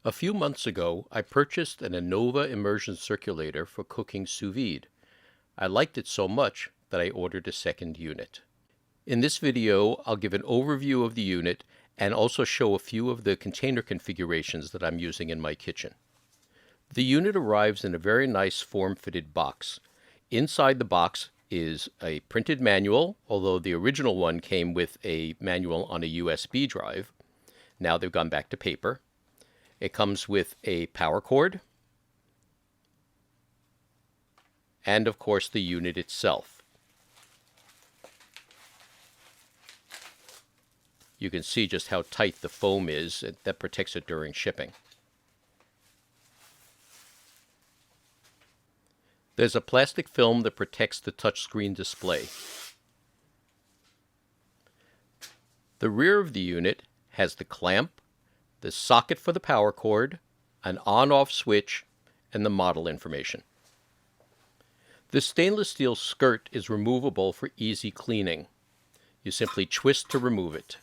A few months ago, I purchased an Anova Immersion Circulator for cooking sous vide. I liked it so much that I ordered a second unit. In this video, I'll give an overview of the unit and also show a few of the container configurations that I'm using in my kitchen. The unit arrives in a very nice form-fitted box. Inside the box is a printed manual, although the original one came with a manual on a USB drive. Now they've gone back to paper. It comes with a power cord and, of course, the unit itself. You can see just how tight the foam is that protects it during shipping. There's a plastic film that protects the touchscreen display. The rear of the unit has the clamp, the socket for the power cord, an on-off switch, and the model information. The stainless steel skirt is removable for easy cleaning. You simply twist to remove it.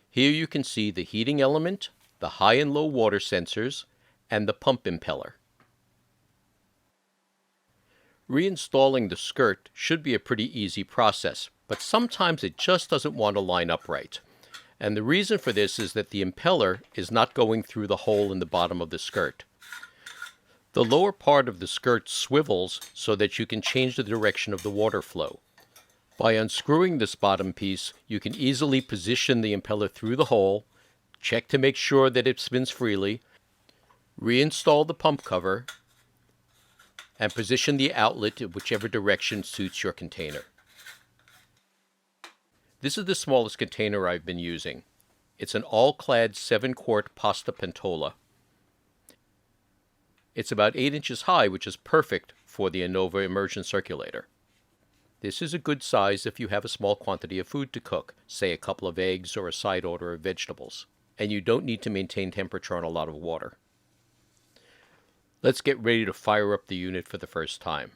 Here you can see the heating element, the high and low water sensors, and the pump impeller. Reinstalling the skirt should be a pretty easy process, but sometimes it just doesn't want to line up right. And the reason for this is that the impeller is not going through the hole in the bottom of the skirt. The lower part of the skirt swivels so that you can change the direction of the water flow. By unscrewing this bottom piece, you can easily position the impeller through the hole, check to make sure that it spins freely, reinstall the pump cover, and position the outlet in whichever direction suits your container. This is the smallest container I've been using. It's an all-clad 7-quart pasta pentola. It's about 8 inches high, which is perfect for the Anova Immersion Circulator. This is a good size if you have a small quantity of food to cook, say a couple of eggs or a side order of vegetables, and you don't need to maintain temperature on a lot of water. Let's get ready to fire up the unit for the first time.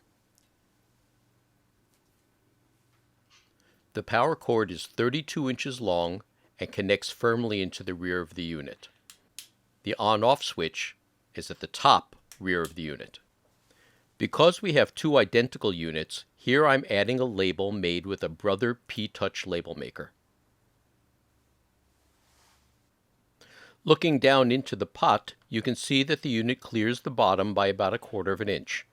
The power cord is 32 inches long and connects firmly into the rear of the unit. The on-off switch is at the top rear of the unit. Because we have two identical units, here I'm adding a label made with a Brother P-Touch label maker. Looking down into the pot, you can see that the unit clears the bottom by about 1/4 of an inch.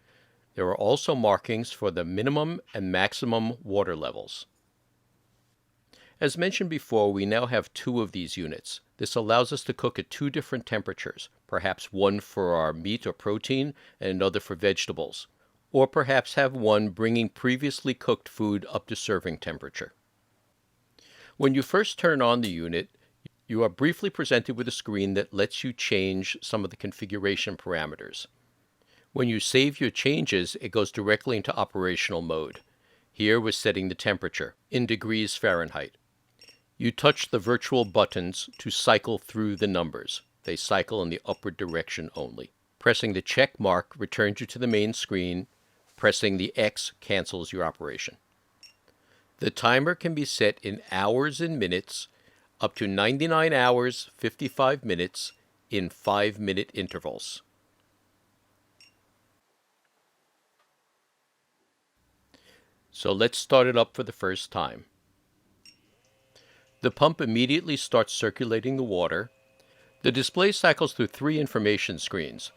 There are also markings for the minimum and maximum water levels. As mentioned before, we now have 2 of these units. This allows us to cook at 2 different temperatures, perhaps one for our meat or protein and another for vegetables, or perhaps have one bringing previously cooked food up to serving temperature. When you first turn on the unit, you are briefly presented with a screen that lets you change some of the configuration parameters. When you save your changes, it goes directly into operational mode. Here we're setting the temperature in degrees Fahrenheit. You touch the virtual buttons to cycle through the numbers. They cycle in the upward direction only. Pressing the check mark returns you to the main screen. Pressing the X cancels your operation. The timer can be set in hours and minutes, up to 99 hours, 55 minutes, in 5-minute intervals. So let's start it up for the first time. The pump immediately starts circulating the water. The display cycles through 3 information screens.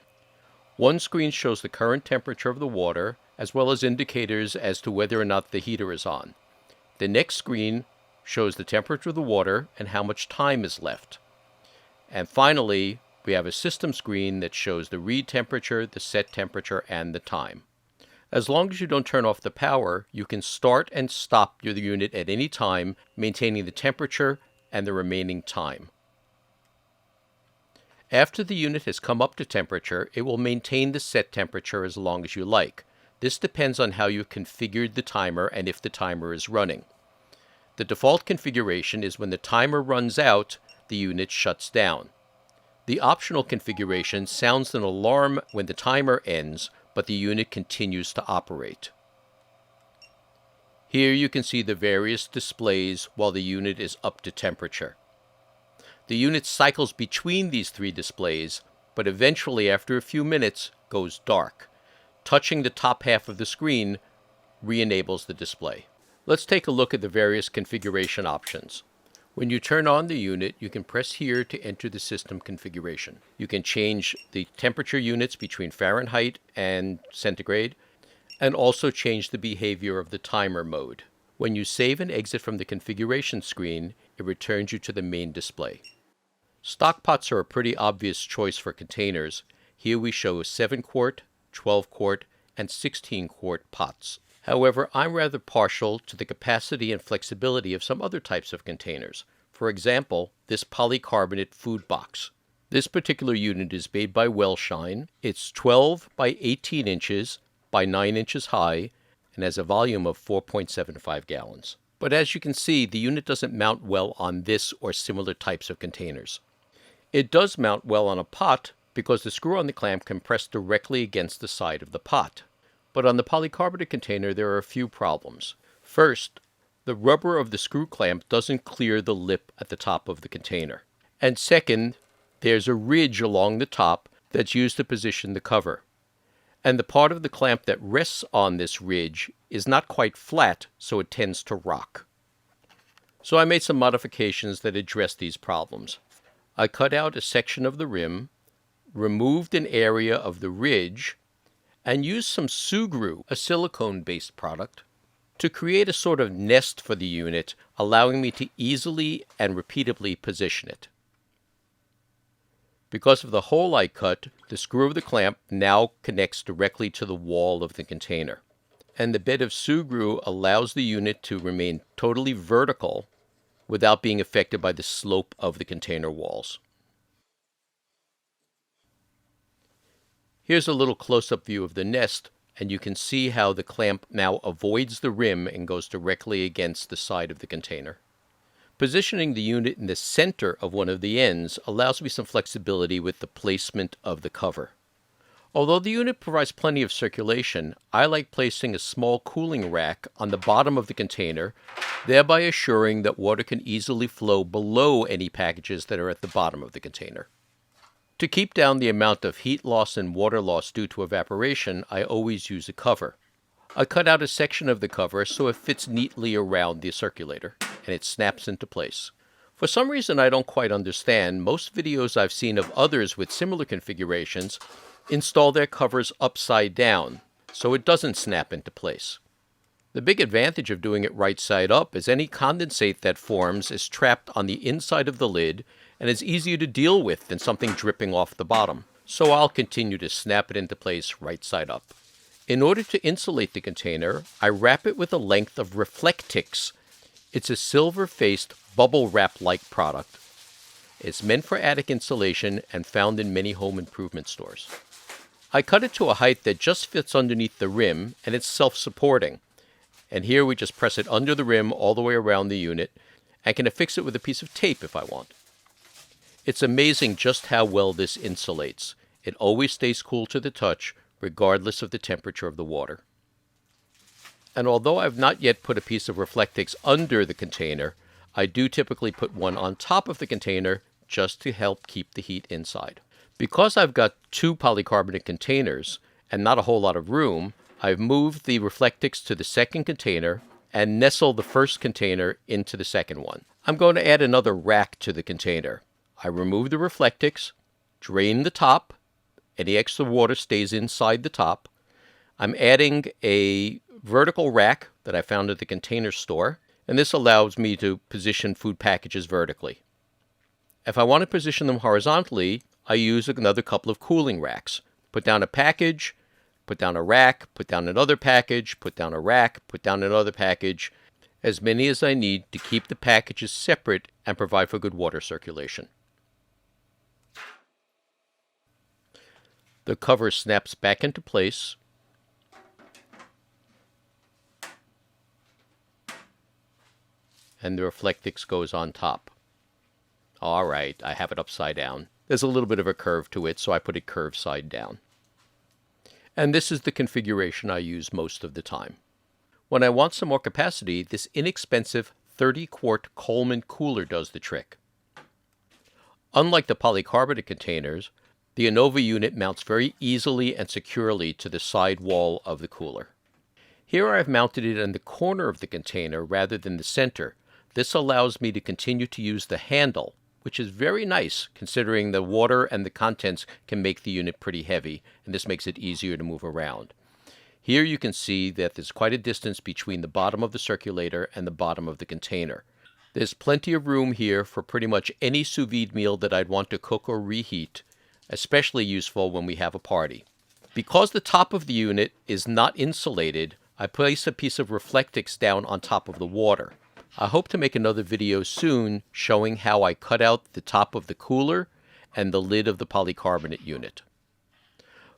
One screen shows the current temperature of the water, as well as indicators as to whether or not the heater is on. The next screen shows the temperature of the water and how much time is left. And finally, we have a system screen that shows the read temperature, the set temperature, and the time. As long as you don't turn off the power, you can start and stop your unit at any time, maintaining the temperature and the remaining time. After the unit has come up to temperature, it will maintain the set temperature as long as you like. This depends on how you've configured the timer and if the timer is running. The default configuration is when the timer runs out, the unit shuts down. The optional configuration sounds an alarm when the timer ends, but the unit continues to operate. Here you can see the various displays while the unit is up to temperature. The unit cycles between these three displays, but eventually after a few minutes goes dark. Touching the top half of the screen re-enables the display. Let's take a look at the various configuration options. When you turn on the unit, you can press here to enter the system configuration. You can change the temperature units between Fahrenheit and centigrade, and also change the behavior of the timer mode. When you save and exit from the configuration screen, it returns you to the main display. Stock pots are a pretty obvious choice for containers. Here we show 7-quart, 12-quart, and 16-quart pots. However, I'm rather partial to the capacity and flexibility of some other types of containers. For example, this polycarbonate food box. This particular unit is made by Wellshine. It's 12 by 18 inches by 9 inches high and has a volume of 4.75 gallons. But as you can see, the unit doesn't mount well on this or similar types of containers. It does mount well on a pot because the screw on the clamp can press directly against the side of the pot. But on the polycarbonate container, there are a few problems. First, the rubber of the screw clamp doesn't clear the lip at the top of the container. And second, there's a ridge along the top that's used to position the cover. And the part of the clamp that rests on this ridge is not quite flat, so it tends to rock. So I made some modifications that address these problems. I cut out a section of the rim, removed an area of the ridge, and used some Sous, a silicone-based product, to create a sort of nest for the unit, allowing me to easily and repeatably position it. Because of the hole I cut, the screw of the clamp now connects directly to the wall of the container. And the bed of Sous allows the unit to remain totally vertical without being affected by the slope of the container walls. Here's a little close-up view of the nest, and you can see how the clamp now avoids the rim and goes directly against the side of the container. Positioning the unit in the center of one of the ends allows me some flexibility with the placement of the cover. Although the unit provides plenty of circulation, I like placing a small cooling rack on the bottom of the container, thereby assuring that water can easily flow below any packages that are at the bottom of the container. To keep down the amount of heat loss and water loss due to evaporation, I always use a cover. I cut out a section of the cover so it fits neatly around the circulator, and it snaps into place. For some reason I don't quite understand, most videos I've seen of others with similar configurations install their covers upside down, so it doesn't snap into place. The big advantage of doing it right side up is any condensate that forms is trapped on the inside of the lid and is easier to deal with than something dripping off the bottom. So I'll continue to snap it into place right side up. In order to insulate the container, I wrap it with a length of Reflectix. It's a silver-faced bubble wrap-like product. It's meant for attic insulation and found in many home improvement stores. I cut it to a height that just fits underneath the rim, and it's self-supporting. And here we just press it under the rim all the way around the unit, and can affix it with a piece of tape if I want. It's amazing just how well this insulates. It always stays cool to the touch, regardless of the temperature of the water. And although I've not yet put a piece of Reflectix under the container, I do typically put one on top of the container just to help keep the heat inside. Because I've got two polycarbonate containers and not a whole lot of room, I've moved the Reflectix to the second container and nestled the first container into the second one. I'm going to add another rack to the container. I remove the Reflectix, drain the top. Any extra water stays inside the top. I'm adding a vertical rack that I found at the container store, and this allows me to position food packages vertically. If I want to position them horizontally, I use another couple of cooling racks. Put down a package, put down a rack, put down another package, put down a rack, put down another package, as many as I need to keep the packages separate and provide for good water circulation. The cover snaps back into place. And the Reflectix goes on top. All right, I have it upside down. There's a little bit of a curve to it, so I put it curved side down. And this is the configuration I use most of the time. When I want some more capacity, this inexpensive 30-quart Coleman cooler does the trick. Unlike the polycarbonate containers, the Anova unit mounts very easily and securely to the side wall of the cooler. Here I have mounted it in the corner of the container rather than the center. This allows me to continue to use the handle, which is very nice considering the water and the contents can make the unit pretty heavy, and this makes it easier to move around. Here you can see that there's quite a distance between the bottom of the circulator and the bottom of the container. There's plenty of room here for pretty much any sous vide meal that I'd want to cook or reheat, especially useful when we have a party. Because the top of the unit is not insulated, I place a piece of Reflectix down on top of the water. I hope to make another video soon showing how I cut out the top of the cooler and the lid of the polycarbonate unit.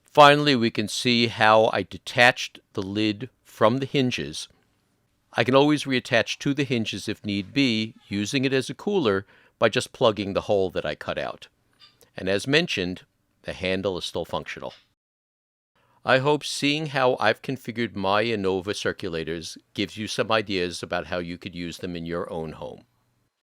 Finally, we can see how I detached the lid from the hinges. I can always reattach to the hinges if need be, using it as a cooler by just plugging the hole that I cut out. And as mentioned, the handle is still functional. I hope seeing how I've configured my Anova circulators gives you some ideas about how you could use them in your own home.